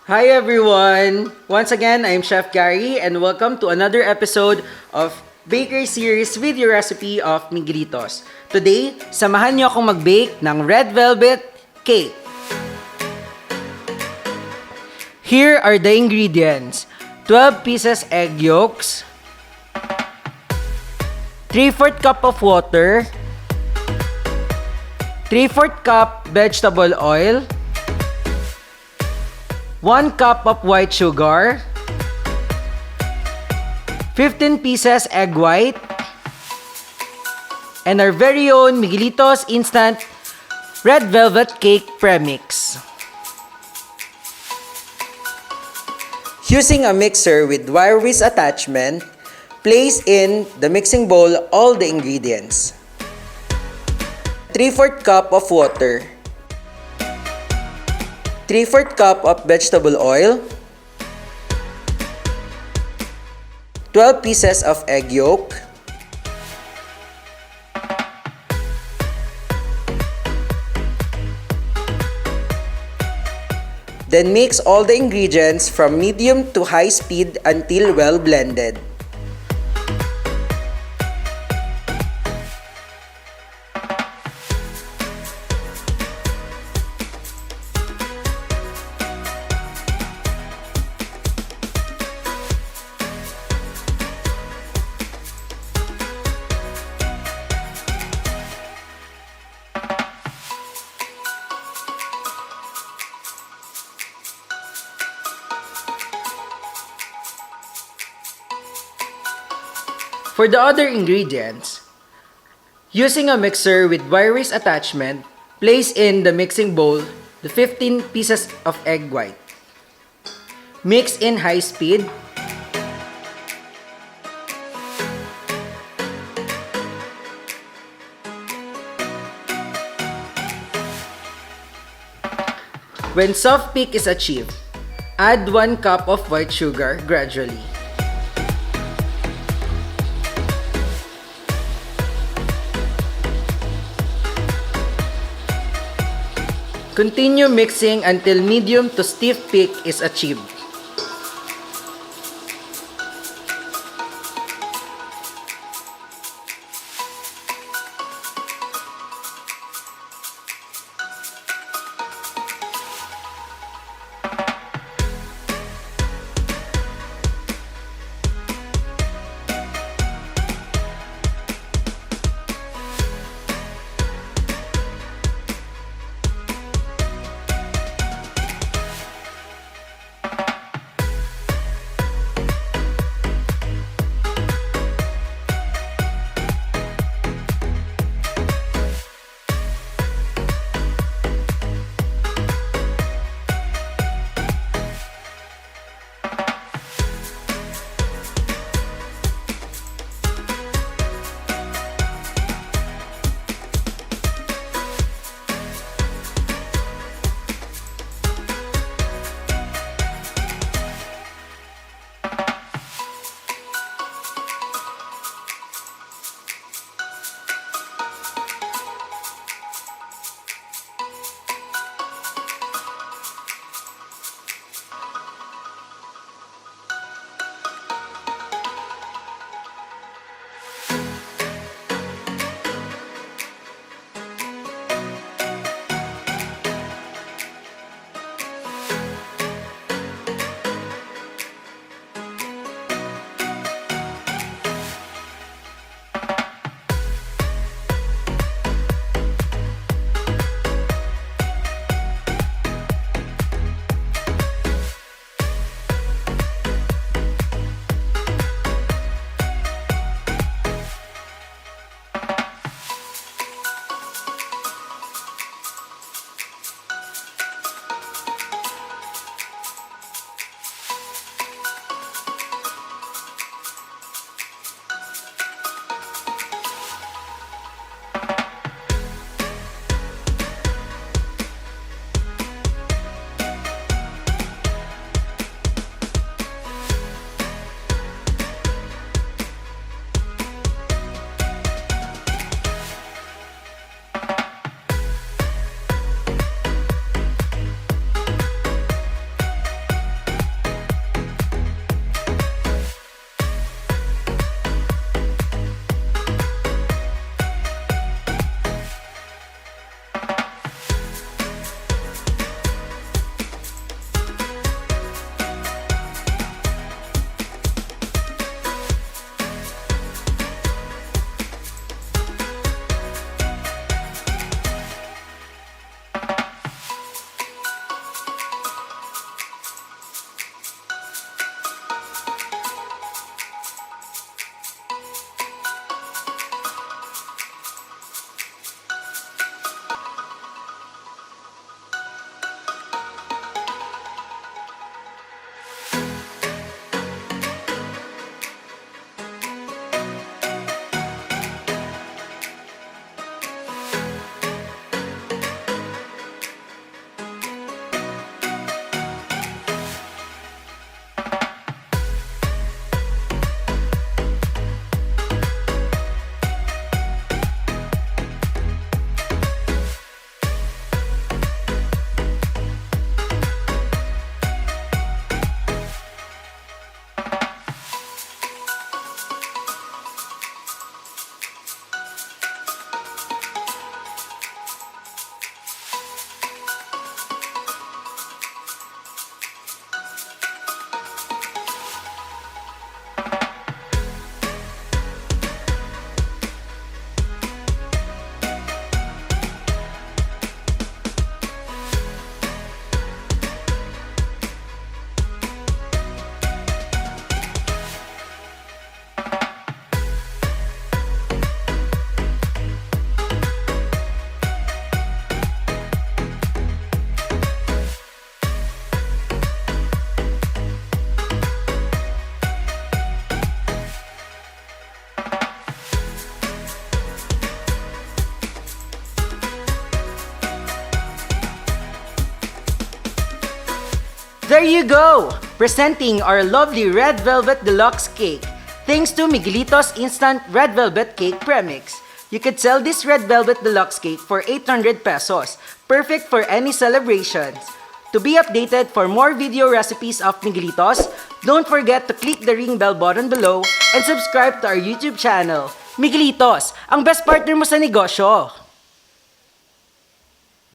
Hi everyone! Once again, I'm Chef Gary and welcome to another episode of Bakery Series with your recipe of Miguelitos. Today, samahan niyo akong mag-bake ng red velvet cake. Here are the ingredients. 12 pieces egg yolks, 3/4 cup of water, 3/4 cup vegetable oil, 1 cup of white sugar, 15 pieces egg white, and our very own Miguelitos Instant Red Velvet Cake Premix. Using a mixer with wire whisk attachment, place in the mixing bowl all the ingredients. 3/4 cup of water, 3/4 cup of vegetable oil, 12 pieces of egg yolk, then mix all the ingredients from medium to high speed until well blended. For the other ingredients, using a mixer with wire whisk attachment, place in the mixing bowl the 15 pieces of egg white. Mix in high speed. When soft peak is achieved, add 1 cup of white sugar gradually. Continue mixing until medium to stiff peak is achieved. There you go! Presenting our lovely Red Velvet Deluxe Cake. Thanks to Miguelitos Instant Red Velvet Cake Premix. You could sell this Red Velvet Deluxe Cake for 800 pesos. Perfect for any celebrations. To be updated for more video recipes of Miguelitos, don't forget to click the ring bell button below and subscribe to our YouTube channel. Miguelitos, ang best partner mo sa negosyo!